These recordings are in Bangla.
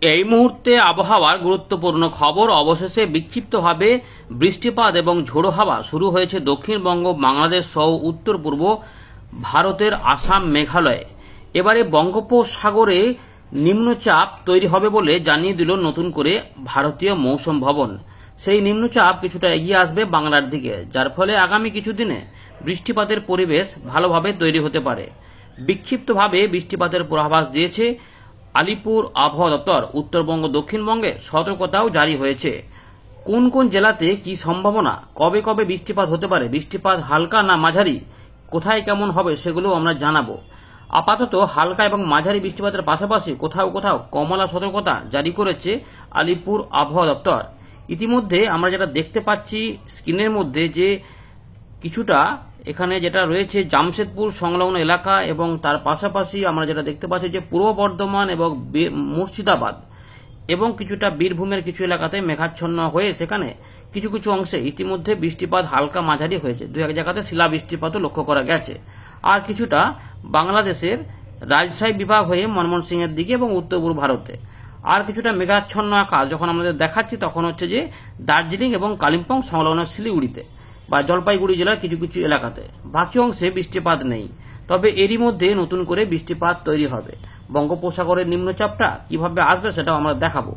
এই মুহূর্তে আবহাওয়ার গুরুত্বপূর্ণ খবর। অবশেষে বিক্ষিপ্তভাবে বৃষ্টিপাত এবং ঝোড়ো হাওয়া শুরু হয়েছে দক্ষিণবঙ্গ, বাংলাদেশ সহ উত্তর পূর্ব ভারতের আসাম, মেঘালয়ে। এবারে বঙ্গোপসাগরে নিম্নচাপ তৈরি হবে বলে জানিয়ে দিল নতুন করে ভারতীয় মৌসুম ভবন। সেই নিম্নচাপ কিছুটা এগিয়ে আসবে বাংলার দিকে, যার ফলে আগামী কিছুদিনে বৃষ্টিপাতের পরিবেশ ভালোভাবে তৈরি হতে পারে। বিক্ষিপ্তভাবে বৃষ্টিপাতের পূর্বাভাস দিয়েছে আলিপুর আবহাওয়া দপ্তর। উত্তরবঙ্গ, দক্ষিণবঙ্গে সতর্কতাও জারি হয়েছে। কোন কোন জেলাতে কি সম্ভাবনা, কবে কবে বৃষ্টিপাত হতে পারে, বৃষ্টিপাত হালকা না মাঝারি, কোথায় কেমন হবে, সেগুলো আমরা জানাবো। আপাতত হালকা এবং মাঝারি বৃষ্টিপাতের পাশাপাশি কোথাও কোথাও কমলা সতর্কতা জারি করেছে আলিপুর আবহাওয়া দপ্তর। ইতিমধ্যে আমরা যেটা দেখতে পাচ্ছি স্ক্রিনের মধ্যে, যে কিছুটা এখানে যেটা রয়েছে জামশেদপুর সংলগ্ন এলাকা, এবং তার পাশাপাশি আমরা যেটা দেখতে পাচ্ছি যে পূর্ব বর্ধমান এবং মুর্শিদাবাদ এবং কিছুটা বীরভূমের কিছু এলাকাতে মেঘাচ্ছন্ন হয়ে সেখানে কিছু কিছু অংশে ইতিমধ্যে বৃষ্টিপাত হালকা মাঝারি হয়েছে। দু এক জায়গাতে শিলা বৃষ্টিপাতও লক্ষ্য করা গেছে। আর কিছুটা বাংলাদেশের রাজশাহী বিভাগ হয়ে ময়মনসিংহের দিকে এবং উত্তর পূর্ব ভারতে। আর কিছুটা মেঘাচ্ছন্ন আকাশ যখন আমাদের দেখাচ্ছি তখন হচ্ছে যে দার্জিলিং এবং কালিম্পং সংলগ্ন শিলিগুড়িতে বা জলপাইগুড়ি জেলার কিছু কিছু এলাকাতে। বাকি অংশে বৃষ্টিপাত নেই, তবে এরই মধ্যে নতুন করে বৃষ্টিপাত তৈরি হবে। বঙ্গোপসাগরের নিম্নচাপটা কিভাবে আসবে সেটাও আমরা দেখাবো।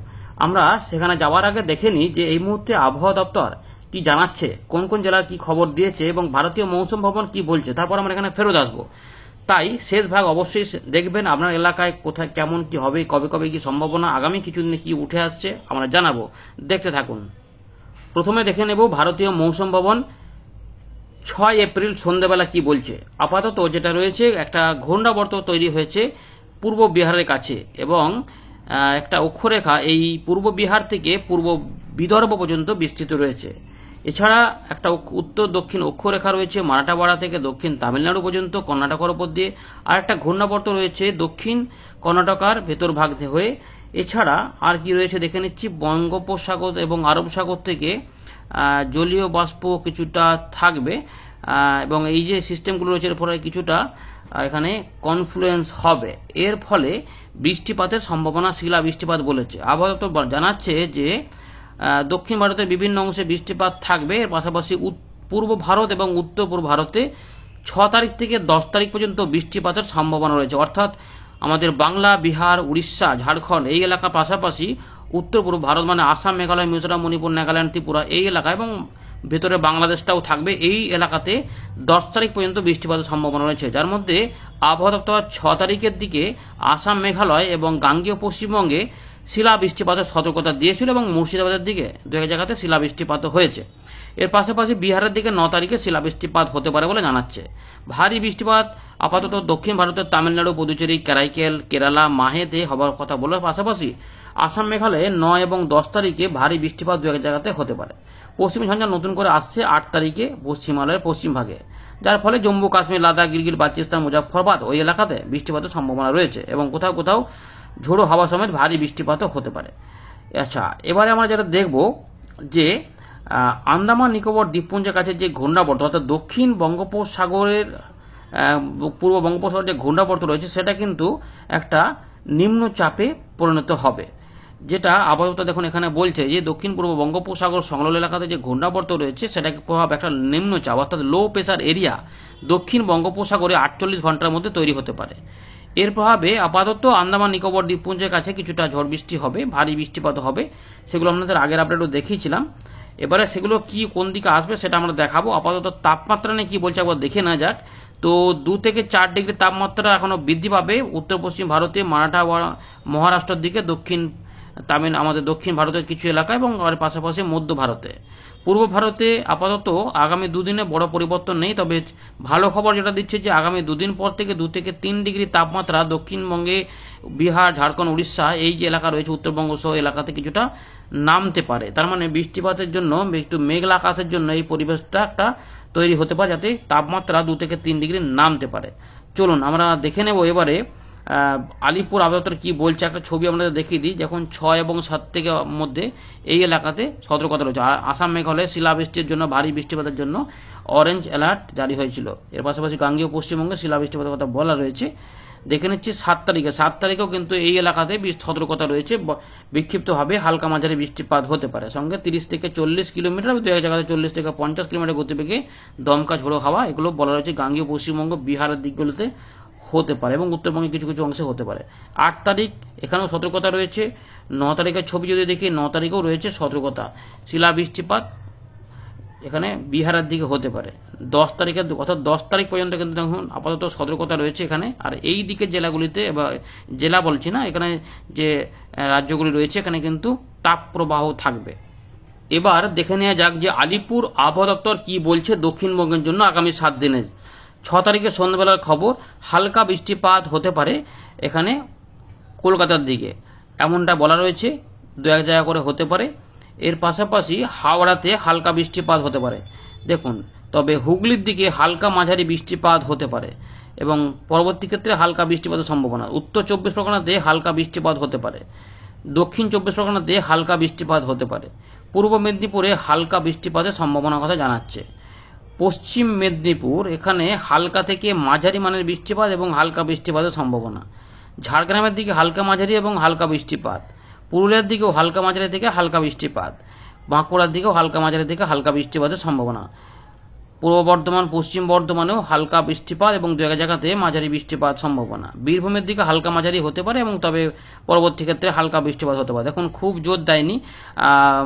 আমরা সেখানে যাওয়ার আগে দেখে নিই যে এই মুহূর্তে আবহাওয়া দপ্তর কি জানাচ্ছে, কোন কোন জেলার কি খবর দিয়েছে এবং ভারতীয় মৌসুম ভবন কি বলছে। তারপর আমরা এখানে ফেরত আসবো। তাই শেষ ভাগ অবশ্যই দেখবেন। আপনার এলাকায় কোথায় কেমন কি হবে, কবে কবে কি সম্ভাবনা, আগামী কিছুদিনে কি উঠে আসছে আমরা জানাবো। দেখতে থাকুন। প্রথমে দেখে নেব ভারতীয় মৌসুম ভবন 6 এপ্রিল সন্ধ্যাবেলা কি বলছে। আপাতত যেটা রয়েছে, একটা ঘূর্ণাবর্ত তৈরি হয়েছে পূর্ব বিহারের কাছে, এবং একটা অক্ষরেখা এই পূর্ব বিহার থেকে পূর্ব বিদর্ভ পর্যন্ত বিস্তৃত রয়েছে। এছাড়া একটা উত্তর দক্ষিণ অক্ষরেখা রয়েছে মারাঠাওয়াড়া থেকে দক্ষিণ তামিলনাড়ু পর্যন্ত কর্ণাটকের উপর দিয়ে, আর একটা ঘূর্ণাবর্ত রয়েছে দক্ষিণ কর্ণাটকার ভেতর ভাগ হয়ে। এছাড়া আর কি রয়েছে দেখে নিচ্ছি, বঙ্গোপসাগর এবং আরব সাগর থেকে জলীয় বাষ্প কিছুটা থাকবে, এবং এই যে সিস্টেমগুলো রয়েছে এর ফলে কিছুটা এখানে কনফ্লুয়েন্স হবে। এর ফলে বৃষ্টিপাতের সম্ভাবনা, শিলা বৃষ্টিপাত বলেছে। আবহাওয়া দপ্তর জানাচ্ছে যে দক্ষিণ ভারতের বিভিন্ন অংশে বৃষ্টিপাত থাকবে। এর পাশাপাশি পূর্ব ভারত এবং উত্তর পূর্ব ভারতে 6 তারিখ থেকে 10 তারিখ পর্যন্ত বৃষ্টিপাতের সম্ভাবনা রয়েছে। অর্থাৎ আমাদের বাংলা, বিহার, উড়িষ্যা, ঝাড়খণ্ড এই এলাকার পাশাপাশি উত্তর পূর্ব ভারত মানে আসাম, মেঘালয়, মিজোরাম, মণিপুর, নাগাল্যান্ড, ত্রিপুরা এই এলাকা এবং ভেতরে বাংলাদেশটাও থাকবে। এই এলাকাতে 10 তারিখ পর্যন্ত বৃষ্টিপাতের সম্ভাবনা রয়েছে, যার মধ্যে আবহাওয়া দপ্তর 6 তারিখের দিকে আসাম, মেঘালয় এবং গাঙ্গেয় পশ্চিমবঙ্গে শিলা বৃষ্টিপাতের সতর্কতা দিয়েছিল, এবং মুর্শিদাবাদের দিকে দু এক জায়গাতে শিলা বৃষ্টিপাত হয়েছে। এর পাশাপাশি বিহারের দিকে 9 তারিখে শিলা বৃষ্টিপাত হতে পারে বলে জানাচ্ছে। ভারী বৃষ্টিপাত আপাতত দক্ষিণ ভারতের তামিলনাড়ু, পুদুচেরি, কারাইকেল, কেরালা, মাহেতে হবার কথা বলার পাশাপাশি আসাম, মেঘালয়ে 9 এবং 10 তারিখে ভারী বৃষ্টিপাত দু এক জায়গাতে হতে পারে। পশ্চিমী ঝঞ্ঝা নতুন করে আসছে 8 তারিখে পশ্চিমালয়ের পশ্চিম ভাগে, যার ফলে জম্মু কাশ্মীর, লাদাখ, গিলগিট বালচিস্তান, মুজাফফরবাদ ওই এলাকাতে বৃষ্টিপাতের সম্ভাবনা রয়েছে, এবং কোথাও কোথাও ঝোড়ো হাওয়া সমেত ভারী বৃষ্টিপাতও হতে পারে। আচ্ছা, এবারে আমরা যেটা দেখব যে আন্দামান নিকোবর দ্বীপপুঞ্জের কাছে যে ঘূর্ণাবর্ত, অর্থাৎ দক্ষিণ বঙ্গোপসাগরের পূর্ব বঙ্গোপসাগরের যে ঘূর্ণাবর্ত রয়েছে সেটা কিন্তু একটা নিম্নচাপে পরিণত হবে। যেটা আপাতত দেখুন এখানে বলছে যে দক্ষিণ পূর্ব বঙ্গোপসাগর সংলগ্ন এলাকাতে যে ঘূর্ণাবর্ত রয়েছে সেটাকে প্রভাব একটা নিম্নচাপ অর্থাৎ লো প্রেসার এরিয়া দক্ষিণ বঙ্গোপসাগরে 48 ঘন্টার মধ্যে তৈরি হতে পারে। এর প্রভাবে আপাতত আন্দামান নিকোবর দ্বীপপুঞ্জের কাছে কিছুটা ঝড় বৃষ্টি হবে, ভারী বৃষ্টিপাত হবে। সেগুলো আপনাদের আগের আপডেটও দেখিয়েছিলাম। এবারে সেগুলো কি কোন দিকে আসবে সেটা আমরা দেখাবো। আপাতত তাপমাত্রা নিয়ে কি বলছে একবার দেখে না যাক। তো 2 থেকে 4 ডিগ্রি তাপমাত্রা এখনো বৃদ্ধি পাবে উত্তর পশ্চিম ভারতে, মারাঠাওয়াড়া, মহারাষ্ট্রের দিকে, দক্ষিণ আমাদের দক্ষিণ ভারতের কিছু এলাকা এবং পাশাপাশি মধ্য ভারতে। পূর্ব ভারতে আপাতত আগামী 2 দিনে বড় পরিবর্তন নেই, তবে ভালো খবর যেটা দিচ্ছে যে আগামী 2 দিন পর থেকে 2 থেকে 3 ডিগ্রি তাপমাত্রা দক্ষিণবঙ্গে, বিহার, ঝাড়খণ্ড, উড়িষ্যা এই যে এলাকা রয়েছে উত্তরবঙ্গ সহ এলাকাতে কিছুটা নামতে পারে। তার মানে বৃষ্টিপাতের জন্য, একটু মেঘলা আকাশের জন্য এই পরিবেশটা একটা তৈরি হতে পারে, যাতে তাপমাত্রা 2 থেকে 3 ডিগ্রি নামতে পারে। চলুন আমরা দেখে নেব এবারে আলিপুর আবহাওয়া দপ্তর কি বলছে। একটা ছবি আপনাদের দেখিয়ে দিই। যখন 6 এবং 7 থেকে মধ্যে এই এলাকাতে সতর্কতা রয়েছে। আসাম, মেঘালয়ে শিলাবৃষ্টির জন্য, ভারী বৃষ্টিপাতের জন্য অরেঞ্জ অ্যালার্ট জারি হয়েছিল। এর পাশাপাশি গাঙ্গেয় পশ্চিমবঙ্গে শিলাবৃষ্টিপাতের কথা বলা রয়েছে। দেখে নিচ্ছি 7 তারিখে। 7 তারিখেও কিন্তু এই এলাকাতে সতর্কতা রয়েছে, বিক্ষিপ্তভাবে হালকা মাঝারি বৃষ্টিপাত হতে পারে। সঙ্গে 30 থেকে 40 কিলোমিটার, দু এক জায়গায় 40 থেকে 50 কিলোমিটার গতিবেগে দমকা ঝোড়ো হাওয়া, এগুলো বলা রয়েছে গাঙ্গেয় পশ্চিমবঙ্গ, বিহারের দিকগুলোতে হতে পারে এবং উত্তরবঙ্গে কিছু কিছু অংশে হতে পারে। 8 তারিখ এখানেও সতর্কতা রয়েছে। 9 তারিখের ছবি যদি দেখি, 9 তারিখেও রয়েছে সতর্কতা, শিলা বৃষ্টিপাত এখানে বিহারের দিকে হতে পারে। 10 তারিখের অর্থাৎ 10 তারিখ পর্যন্ত কিন্তু দেখুন আপাতত সতর্কতা রয়েছে এখানে। আর এই দিকের জেলাগুলিতে, বা জেলা বলছি না, এখানে যে রাজ্যগুলি রয়েছে এখানে কিন্তু তাপ প্রবাহ থাকবে। এবার দেখে নেওয়া যাক যে আলিপুর আবহাওয়া দপ্তর কি বলছে দক্ষিণবঙ্গের জন্য আগামী 7 দিনের। 6 তারিখে সন্ধ্যাবেলার খবর, হালকা বৃষ্টিপাত হতে পারে এখানে কলকাতার দিকে, এমনটা বলা রয়েছে, দু এক জায়গা করে হতে পারে। এর পাশাপাশি হাওড়াতে হালকা বৃষ্টিপাত হতে পারে দেখুন, তবে হুগলির দিকে হালকা মাঝারি বৃষ্টিপাত হতে পারে এবং পরবর্তী ক্ষেত্রে হালকা বৃষ্টিপাতের সম্ভাবনা। উত্তর 24 পরগনাতে হালকা বৃষ্টিপাত হতে পারে, দক্ষিণ 24 পরগনাতে হালকা বৃষ্টিপাত হতে পারে, পূর্ব মেদিনীপুরে হালকা বৃষ্টিপাতের সম্ভাবনার কথা জানাচ্ছে। পশ্চিম মেদিনীপুর এখানে হালকা থেকে মাঝারি মানের বৃষ্টিপাত এবং হালকা বৃষ্টিপাতের সম্ভাবনা। ঝাড়গ্রামের দিকে হালকা মাঝারি এবং হালকা বৃষ্টিপাত, পুরুলিয়ার দিকেও হালকা মাঝারি থেকে হালকা বৃষ্টিপাত, বাঁকুড়ার দিকেও হালকা মাঝারি থেকে হালকা বৃষ্টিপাতের সম্ভাবনা। পূর্ব বর্ধমান, পশ্চিম বর্ধমানেও হালকা বৃষ্টিপাত এবং দু এক জায়গাতে মাঝারি বৃষ্টিপাত সম্ভাবনা। বীরভূমের দিকে হালকা মাঝারি হতে পারে এবং তবে পরবর্তী ক্ষেত্রে হালকা বৃষ্টিপাত হতে পারে। দেখুন খুব জোর দেয়নি।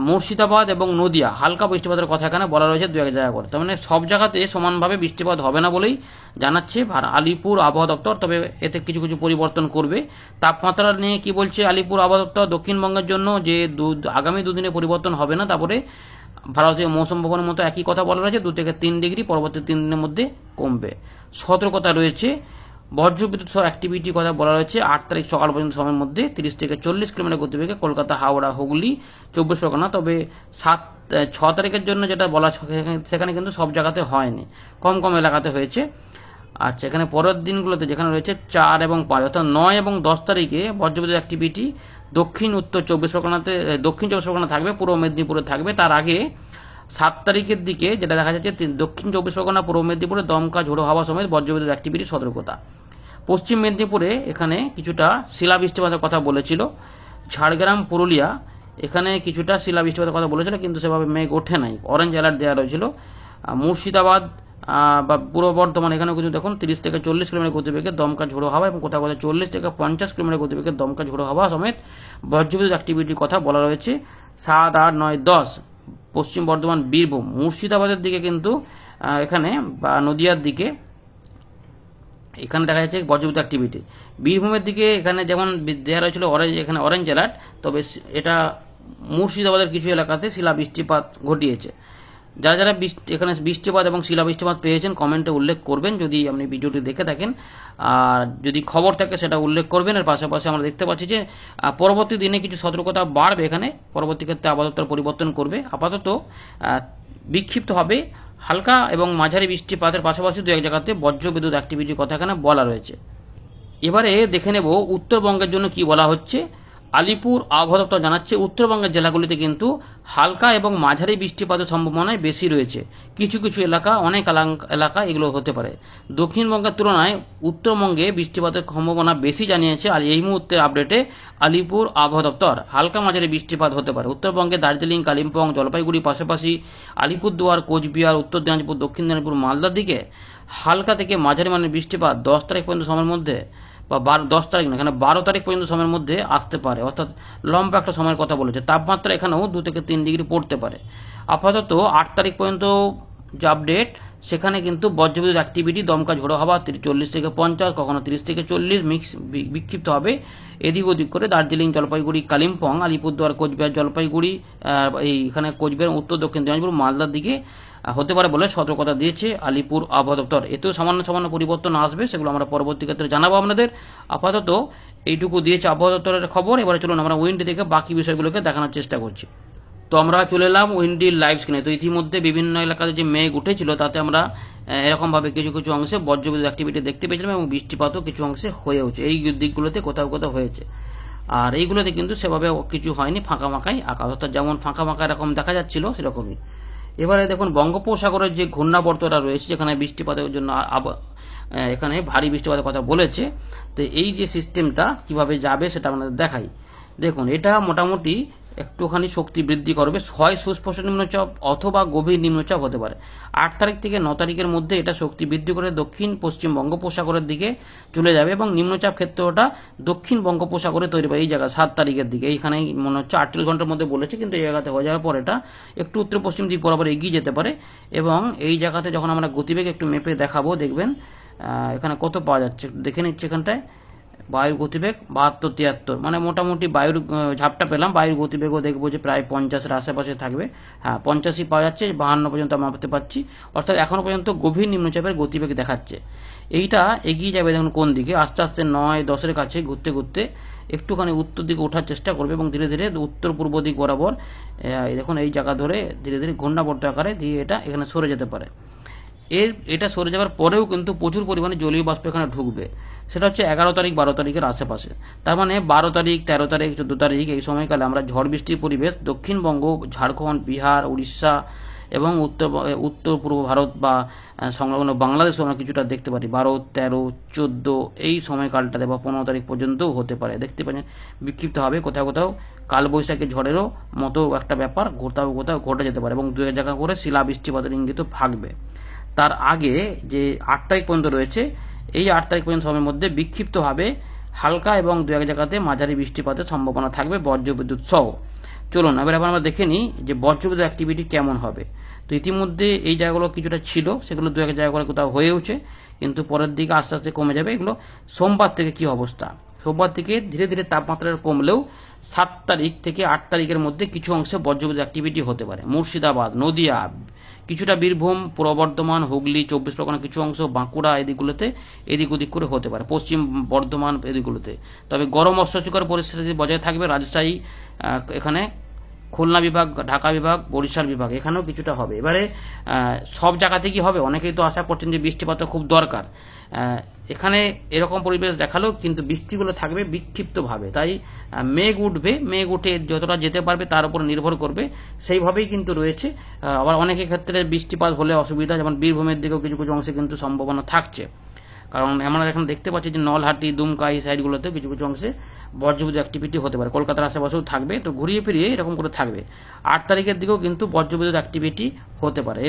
মুর্শিদাবাদ এবং নদিয়া হালকা বৃষ্টিপাতের কথা এখানে বলা রয়েছে দু এক জায়গা করে, তার মানে সব জায়গাতে সমানভাবে বৃষ্টিপাত হবে না বলেই জানাচ্ছে আলিপুর আবহাওয়া দপ্তর। তবে এতে কিছু কিছু পরিবর্তন করবে। তাপমাত্রা নিয়ে কি বলছে আলিপুর আবহাওয়া দপ্তর দক্ষিণবঙ্গের জন্য, যে আগামী দুদিনে পরিবর্তন হবে না, তারপরে ভারতীয় মৌসুম ভবনের মতো একই কথা বলা রয়েছে, 2 থেকে 3 ডিগ্রি পরবর্তী 3 দিনের মধ্যে কমবে। সতর্কতা রয়েছে, বজ্রবিদ্যুৎ সহ অ্যাক্টিভিটি কথা বলা রয়েছে 8 তারিখ সকাল পর্যন্ত সময়ের মধ্যে 30 থেকে 40 কিলোমিটার গতিবেগে কলকাতা, হাওড়া, হুগলি, 24 পরগনা। তবে 6 তারিখের জন্য যেটা বলা সেখানে কিন্তু সব জায়গাতে হয়নি, কম কম এলাকাতে হয়েছে। আচ্ছা, এখানে পরের দিনগুলোতে যেখানে রয়েছে 4 এবং 5 অর্থাৎ 9 এবং 10 তারিখে বজ্রবিদ্যুৎ অ্যাক্টিভিটি দক্ষিণ উত্তর 24 পরগনাতে, দক্ষিণ 24 পরগনা থাকবে, পূর্ব মেদিনীপুরে থাকবে। তার আগে 7 তারিখের দিকে যেটা দেখা যাচ্ছে দক্ষিণ 24 পরগনা, পূর্ব মেদিনীপুরে দমকা ঝোড়ো হাওয়া সমেত বজ্রবিদ্যুৎ অ্যাক্টিভিটি সতর্কতা। পশ্চিম মেদিনীপুরে এখানে কিছুটা শিলা বৃষ্টিপাতের কথা বলেছিল। ঝাড়গ্রাম, পুরুলিয়া এখানে কিছুটা শিলা বৃষ্টিপাতের কথা বলেছিল, কিন্তু সেভাবে মেঘ ওঠে নাই, অরেঞ্জ অ্যালার্ট দেওয়া রয়েছিল। মুর্শিদাবাদ বা পূর্ব বর্ধমান এখানেও কিন্তু দেখুন 30 থেকে 40 কিলোমিটার গতিবেগে দমকা ঝোড়ো হাওয়া এবং কোথাও কোথাও 40 থেকে 50 কিলোমিটার গতিবেগে দমকা ঝোড়ো হাওয়া সমেত বজ্রবিদ্যুৎ অ্যাক্টিভিটির কথা বলা রয়েছে। 7, 8, 9, 10 পশ্চিম বর্ধমান, বীরভূম, মুর্শিদাবাদের দিকে কিন্তু এখানে বা নদিয়ার দিকে এখানে দেখা যাচ্ছে বজ্রবিদ্যুৎ অ্যাক্টিভিটি। বীরভূমের দিকে এখানে যেমন দেওয়া রয়েছিল অরেঞ্জ, এখানে অরেঞ্জ অ্যালার্ট, তবে এটা মুর্শিদাবাদের কিছু এলাকাতে শিলা বৃষ্টিপাত ঘটিয়েছে। যারা যারা এখানে বৃষ্টিপাত এবং শিলা বৃষ্টিপাত পেয়েছেন কমেন্টে উল্লেখ করবেন যদি আপনি ভিডিওটি দেখে থাকেন, আর যদি খবর থাকে সেটা উল্লেখ করবেন। এর পাশাপাশি আমরা দেখতে পাচ্ছি যে পরবর্তী দিনে কিছু সতর্কতা বাড়বে, এখানে পরবর্তী ক্ষেত্রে আবহাওয়া দপ্তর পরিবর্তন করবে। আপাতত বিক্ষিপ্ত হবে হালকা এবং মাঝারি বৃষ্টিপাতের পাশাপাশি দু এক জায়গাতে বজ্রবিদ্যুৎ অ্যাক্টিভিটির কথা এখানে বলা রয়েছে। এবারে দেখে নেব উত্তরবঙ্গের জন্য কি বলা হচ্ছে। আলিপুর আবহাওয়া দপ্তর জানাচ্ছে উত্তরবঙ্গের জেলাগুলিতে কিন্তু হালকা এবং মাঝারি বৃষ্টিপাতের সম্ভাবনায় বেশি রয়েছে। কিছু কিছু এলাকা, অনেক এলাকা এগুলো হতে পারে। দক্ষিণবঙ্গের তুলনায় উত্তরবঙ্গে বৃষ্টিপাতের সম্ভাবনা বেশি জানিয়েছে আর এই মুহূর্তের আপডেটে আলিপুর আবহাওয়া দপ্তর। হালকা মাঝারি বৃষ্টিপাত হতে পারে উত্তরবঙ্গে দার্জিলিং, কালিম্পং, জলপাইগুড়ি, পাশাপাশি আলিপুরদুয়ার, কোচবিহার, উত্তর দিনাজপুর, দক্ষিণ দিনাজপুর, মালদার দিকে হালকা থেকে মাঝারি মানের বৃষ্টিপাত 10 তারিখ পর্যন্ত সময়ের মধ্যে, বা 10 তারিখ না, এখানে 12 তারিখ পর্যন্ত সময়ের মধ্যে আসতে পারে, অর্থাৎ লম্বা একটা সময়ের কথা বলেছে। তাপমাত্রা এখানেও 2 থেকে 3 ডিগ্রি পড়তে পারে। আপাতত 8 তারিখ পর্যন্ত যে আপডেট, সেখানে কিন্তু বজ্রবিদ্যুৎ অ্যাক্টিভিটি, দমকা ঝোড়ো হাওয়া 40 থেকে 50, কখনো 30 থেকে 40 বিক্ষিপ্ত হবে এদিক ওদিক করে দার্জিলিং, জলপাইগুড়ি, কালিম্পং, আলিপুরদুয়ার, কোচবিহার, জলপাইগুড়ি, এইখানে কোচবিহার, উত্তর দক্ষিণ দিনাজপুর, মালদার দিকে হতে পারে বলে সতর্কতা দিয়েছে আলিপুর আবহাওয়া দপ্তর। এতেও সামান্য সামান্য পরিবর্তন আসবে, সেগুলো আমরা পরবর্তী ক্ষেত্রে জানাবো আপনাদের। আপাতত এইটুকু দিয়েছে আবহাওয়া দপ্তরের খবর। এবারে চলুন আমরা উইন্ডি থেকে বাকি বিষয়গুলোকে দেখানোর চেষ্টা করছি। তো আমরা চলে এলাম উইন্ডির লাইভ স্ক্রিনে। তো ইতিমধ্যে বিভিন্ন এলাকাতে যে মেঘ উঠেছিল তাতে আমরা এরকমভাবে কিছু কিছু অংশে বজ্রবিদ্যুৎ অ্যাক্টিভিটি দেখতে পেয়েছিলাম এবং বৃষ্টিপাতও কিছু অংশে হয়েওছে, এই দিকগুলোতে কোথাও কোথাও হয়েছে। আর এইগুলোতে কিন্তু সেভাবে কিছু হয়নি, ফাঁকা ফাঁকাই আকাশ, অর্থাৎ যেমন ফাঁকা ফাঁকা এরকম দেখা যাচ্ছিল সেরকমই। এবারে দেখুন বঙ্গোপসাগরের যে ঘূর্ণাবর্তটা রয়েছে, যেখানে বৃষ্টিপাতের জন্য এখানে ভারী বৃষ্টিপাতের কথা বলেছে। তো এই যে সিস্টেমটা কিভাবে যাবে সেটা আপনাদের দেখাই। দেখুন, এটা মোটামুটি একটুখানি শক্তি বৃদ্ধি করবে, হয় সুস্পষ্ট নিম্নচাপ অথবা গভীর নিম্নচাপ হতে পারে। 8 তারিখ থেকে 9 তারিখের মধ্যে এটা শক্তি বৃদ্ধি করে দক্ষিণ পশ্চিম বঙ্গোপসাগরের দিকে চলে যাবে এবং নিম্নচাপ ক্ষেত্রটা দক্ষিণ বঙ্গোপসাগরে তৈরি হবে এই জায়গা 7 তারিখের দিকে। এইখানে মনে হচ্ছে 48 ঘন্টার মধ্যে বলেছে, কিন্তু এই জায়গাতে হয়ে যাওয়ার পর এটা একটু উত্তর পশ্চিম দিক বরাবর এগিয়ে যেতে পারে। এবং এই জায়গাতে যখন আমরা গতিবেগ একটু মেপে দেখাবো, দেখবেন এখানে কত পাওয়া যাচ্ছে দেখে নিচ্ছে। এখানটায় বায়ুর গতিবেগ 72-73, মানে মোটামুটি বায়ুর ঝাপটা পেলাম। বায়ুর গতিবেগও দেখবো যে প্রায় 50-এর আশেপাশে থাকবে। হ্যাঁ, 50ই পাওয়া যাচ্ছে, 52 পর্যন্ত মাপতে পারছি। অর্থাৎ এখনো পর্যন্ত গভীর নিম্নচাপের গতিবেগ দেখাচ্ছে। এইটা এগিয়ে যাবে দেখুন কোন দিকে, আস্তে আস্তে 9-10-এর কাছে ঘুরতে ঘুরতে একটুখানি উত্তর দিকে ওঠার চেষ্টা করবে এবং ধীরে ধীরে উত্তর পূর্ব দিক বরাবর দেখুন এই জায়গা ধরে ধীরে ধীরে ঘূর্ণাবর্ত আকারে দিয়ে এটা এখানে সরে যেতে পারে। এটা সরে যাওয়ার পরেও কিন্তু প্রচুর পরিমাণে জলীয় বাষ্প এখানে ঢুকবে। সেটা হচ্ছে 11 তারিখ 12 তারিখের আশেপাশে। তার মানে 12 তারিখ 13 তারিখ 14 তারিখ এই সময়কালে আমরা ঝড় বৃষ্টির পরিবেশ দক্ষিণবঙ্গ, ঝাড়খণ্ড, বিহার, উড়িষ্যা এবং উত্তর পূর্ব ভারত বা সংলগ্ন বাংলাদেশও আমরা কিছুটা দেখতে পারি। 12, 13, 14 এই সময়কালটাতে বা 15 তারিখ পর্যন্তও হতে পারে। দেখতে পাচ্ছেন বিক্ষিপ্ত হবে, কোথাও কোথাও কালবৈশাখী ঝড়েরও মতো একটা ব্যাপার কোথাও কোথাও ঘটে যেতে পারে এবং 2 জায়গা করে শিলা বৃষ্টিপাতের ইঙ্গিতও থাকবে। তার আগে যে 8 তারিখ পর্যন্ত রয়েছে, এই 8 তারিখ পর্যন্ত সময়ের মধ্যে বিক্ষিপ্তভাবে হালকা এবং 2-1 জায়গাতে মাঝারি বৃষ্টিপাতের সম্ভাবনা থাকবে বজ্রবিদ্যুৎ সহ। চলুন এবার আমরা দেখে নিই যে বজ্রবিদ্যুৎ অ্যাক্টিভিটি কেমন হবে। তো ইতিমধ্যে এই জায়গাগুলো কিছুটা ছিল, সেগুলো 2-1 জায়গা করে কোথাও হয়েওছে, কিন্তু পরের দিকে আস্তে আস্তে কমে যাবে। এগুলো সোমবার থেকে কি অবস্থা, সোমবার থেকে ধীরে ধীরে তাপমাত্রা কমলেও 7 তারিখ থেকে 8 তারিখের মধ্যে কিছু অংশে বজ্রবিদ্যুৎ অ্যাক্টিভিটি হতে পারে। মুর্শিদাবাদ, নদিয়া, কিছুটা বীরভূম, পূর্ব বর্ধমান, হুগলি, 24 পরগনা কিছু অংশ, বাঁকুড়া এদিকগুলোতে এদিক ওদিক করে হতে পারে, পশ্চিম বর্ধমান এদিকগুলোতে। তবে গরম অস্বস্তিকর পরিস্থিতি বজায় থাকবে রাজশাহী, এখানে খুলনা বিভাগ, ঢাকা বিভাগ, বরিশাল বিভাগ, এখানেও কিছুটা হবে। এবারে সব জায়গাতে কি হবে, অনেকেই তো আশা করছেন যে বৃষ্টিপাত খুব দরকার। এখানে এরকম পরিবেশ দেখালেও কিন্তু বৃষ্টিগুলো থাকবে বিক্ষিপ্তভাবে। তাই মেঘ উঠবে, মেঘ উঠে যতটা যেতে পারবে তার উপর নির্ভর করবে, সেইভাবেই কিন্তু রয়েছে। আবার অনেকের ক্ষেত্রে বৃষ্টিপাত হলে অসুবিধা, যেমন বীরভূমের দিকেও কিছু কিছু অংশে কিন্তু সম্ভাবনা থাকছে। কারণ আমরা এখানে দেখতে পাচ্ছি যে নলহাটি, দুমকা এই সাইডগুলোতেও কিছু কিছু অংশে বজ্রবিদ্যুৎ অ্যাক্টিভিটি হতে পারে, কলকাতার আশেপাশেও থাকবে। তো ঘুরিয়ে ফিরিয়ে এরকম করে থাকবে। 8 তারিখের দিকেও কিন্তু বজ্রবিদ্যুৎ অ্যাক্টিভিটি হতে পারে।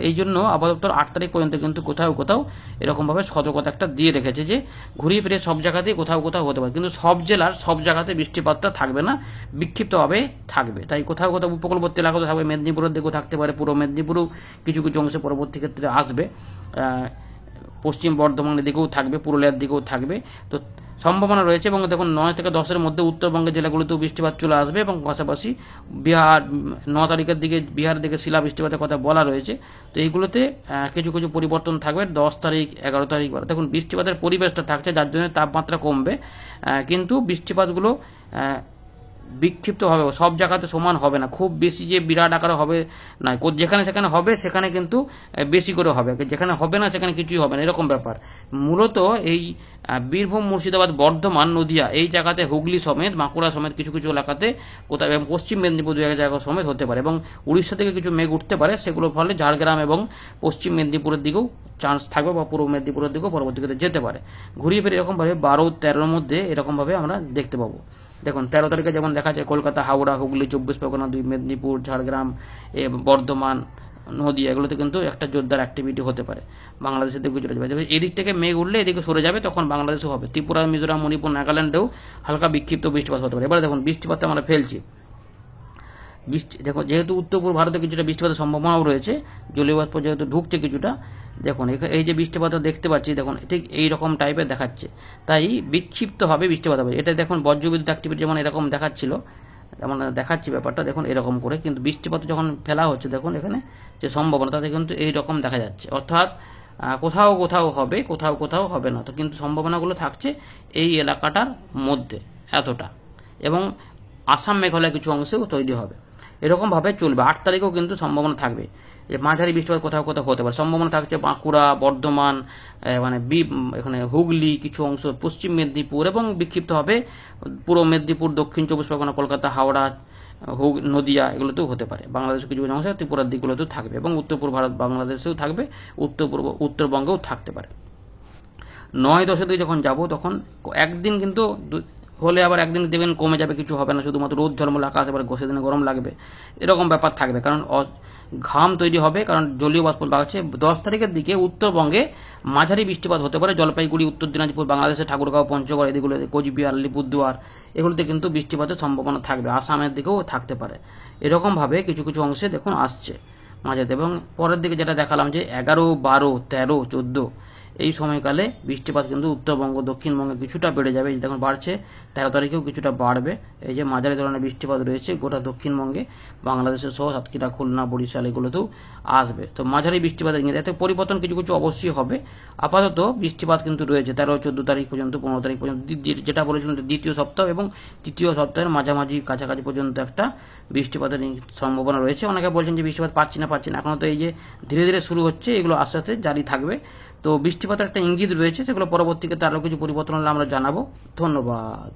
এই জন্য আপাতত 8 তারিখ পর্যন্ত কিন্তু কোথাও কোথাও এরকমভাবে সতর্কতা একটা দিয়ে রেখেছে যে ঘুরিয়ে ফিরিয়ে সব জায়গাতেই কোথাও কোথাও হতে পারে, কিন্তু সব জেলার সব জায়গাতে বৃষ্টিপাতটা থাকবে না, বিক্ষিপ্তভাবে থাকবে। তাই কোথাও কোথাও উপকূলবর্তী এলাকাতে থাকবে, মেদিনীপুরের দিকেও থাকতে পারে, পূর্ব মেদিনীপুরেও কিছু কিছু অংশে পরবর্তী ক্ষেত্রে আসবে, পশ্চিম বর্ধমানের দিকেও থাকবে, পুরুলিয়ার দিকেও থাকবে। তো সম্ভাবনা রয়েছে। এবং দেখুন 9 থেকে 10-এর মধ্যে উত্তরবঙ্গের জেলাগুলোতেও বৃষ্টিপাত চলে আসবে এবং পাশাপাশি বিহার 9 তারিখের দিকে বিহারের দিকে শিলা বৃষ্টিপাতের কথা বলা রয়েছে। তো এইগুলোতে কিছু কিছু পরিবর্তন থাকবে 10 তারিখ, 11 তারিখ। দেখুন বৃষ্টিপাতের পরিবেশটা থাকছে, যার জন্য তাপমাত্রা কমবে, কিন্তু বৃষ্টিপাতগুলো বিক্ষিপ্ত হবে, সব জায়গাতে সমান হবে না, খুব বেশি যে বিরাট আকারে হবে না, যেখানে সেখানে হবে সেখানে কিন্তু বেশি করে হবে, যেখানে হবে না সেখানে কিছুই হবে না, এরকম ব্যাপার। মূলত এই বীরভূম, মুর্শিদাবাদ, বর্ধমান, নদিয়া এই জায়গাতে, হুগলি সমেত, বাঁকুড়া সমেত কিছু কিছু এলাকাতে কোথাও, এবং পশ্চিম মেদিনীপুর 2-1 জায়গা সমেত হতে পারে। এবং উড়িষ্যা থেকে কিছু মেঘ উঠতে পারে, সেগুলোর ফলে ঝাড়গ্রাম এবং পশ্চিম মেদিনীপুরের দিকেও চান্স থাকবে বা পূর্ব মেদিনীপুরের দিকেও পরবর্তীতে যেতে পারে। ঘুরিয়ে ফিরে এরকমভাবে 12-13-এর মধ্যে এরকমভাবে আমরা দেখতে পাবো। দেখুন 13 তারিখে যেমন দেখা যায় কলকাতা, হাওড়া, হুগলি, 24 পরগনা, 2 মেদিনীপুর, ঝাড়গ্রাম, বর্ধমান, নদীয়া এগুলোতে কিন্তু একটা জোরদার অ্যাক্টিভিটি হতে পারে। বাংলাদেশের দিকে চলে যাবে, এদিক থেকে মেঘ উঠলে এদিকে সরে যাবে, তখন বাংলাদেশও হবে। ত্রিপুরা, মিজোরাম, মণিপুর, নাগাল্যান্ডেও হালকা বিক্ষিপ্ত বৃষ্টিপাত হতে পারে। এবার দেখুন বৃষ্টিপাতটা আমরা ফেলছি। দেখো যেহেতু উত্তর পূর্ব ভারতে কিছুটা বৃষ্টিপাতের সম্ভাবনাও রয়েছে, জলীয় বাষ্প যেহেতু ঢুকছে কিছুটা, দেখুন এই যে বৃষ্টিপাত দেখতে পাচ্ছি, দেখুন ঠিক এইরকম টাইপের দেখাচ্ছে, তাই বিক্ষিপ্ত হবে বৃষ্টিপাত হবে। এটা দেখুন বজ্রবিদ্যুৎ অ্যাক্টিভিটি যেমন এরকম দেখাচ্ছিল, যেমন দেখাচ্ছি ব্যাপারটা, দেখুন এরকম করে, কিন্তু বৃষ্টিপাত যখন ফেলা হচ্ছে দেখুন এখানে যে সম্ভাবনা তাতে কিন্তু এইরকম দেখা যাচ্ছে। অর্থাৎ কোথাও কোথাও হবে, কোথাও কোথাও হবে না, তো কিন্তু সম্ভাবনাগুলো থাকছে এই এলাকাটার মধ্যে এতটা, এবং আসাম, মেঘালয় কিছু অংশেও তৈরি হবে। এরকমভাবে চলবে। 8 তারিখেও কিন্তু সম্ভাবনা থাকবে যে মাঝারি বৃষ্টিপাত কোথাও কোথাও হতে পারে। সম্ভাবনা থাকছে বাঁকুড়া, বর্ধমান, মানে এখানে হুগলি কিছু অংশ, পশ্চিম মেদিনীপুর, এবং বিক্ষিপ্ত হবে পূর্ব মেদিনীপুর, দক্ষিণ 24 পরগনা, কলকাতা, হাওড়া, হোক নদিয়া এগুলোতেও হতে পারে। বাংলাদেশের কিছু কিছু অংশ ত্রিপুরার দিকগুলোতেও থাকবে এবং উত্তর পূর্ব ভারত বাংলাদেশেও থাকবে, উত্তরবঙ্গেও থাকতে পারে। 9-10 দিকে যখন যাব তখন একদিন কিন্তু হলে আবার একদিন দেবেন কমে যাবে, কিছু হবে না, শুধুমাত্র রোদ ঝলমল আকাশ, এবার সেদিনে গরম লাগবে, এরকম ব্যাপার থাকবে। কারণ ঘাম তৈরি হবে, কারণ জলীয় বাষ্প বাড়ছে। 10 তারিখের দিকে উত্তরবঙ্গে মাঝারি বৃষ্টিপাত হতে পারে। জলপাইগুড়ি, উত্তর দিনাজপুর, বাংলাদেশের ঠাকুরগাঁও, পঞ্চগড়, এদিকগুলোতে কোচবিহার, আলিপুরদুয়ার এগুলোতে কিন্তু বৃষ্টিপাতের সম্ভাবনা থাকবে। আসামের দিকেও থাকতে পারে। এরকমভাবে কিছু কিছু অংশে দেখুন আসছে মাঝারিতে। এবং পরের দিকে যেটা দেখালাম যে 11, 12, 13, 14 এই সময়কালে বৃষ্টিপাত কিন্তু উত্তরবঙ্গ, দক্ষিণবঙ্গে কিছুটা বেড়ে যাবে। দেখুন বাড়ছে, 13 তারিখেও কিছুটা বাড়বে। এই যে মাঝারি ধরনের বৃষ্টিপাত রয়েছে গোটা দক্ষিণবঙ্গে, বাংলাদেশের সহ সাতক্ষীরা, খুলনা, বরিশাল এগুলোতেও আসবে। তো মাঝারি বৃষ্টিপাতের ইঙ্গিত, এতে পরিবর্তন কিছু কিছু অবশ্যই হবে। আপাতত বৃষ্টিপাত কিন্তু রয়েছে 13, 14 তারিখ পর্যন্ত, 15 তারিখ পর্যন্ত, যেটা বলেছিলাম দ্বিতীয় সপ্তাহ এবং তৃতীয় সপ্তাহের মাঝামাঝি কাছাকাছি পর্যন্ত একটা বৃষ্টিপাতের সম্ভাবনা রয়েছে। অনেকে বলছেন যে বৃষ্টিপাত পাচ্ছি না। এখনো তো এই যে ধীরে ধীরে শুরু হচ্ছে, এগুলো আস্তে আস্তে জারি থাকবে। তো বৃষ্টিপাতের একটা ইঙ্গিত রয়েছে, সেগুলো পরবর্তীতে আরও কিছু পরিবর্তন হলে আমরা জানাবো। ধন্যবাদ।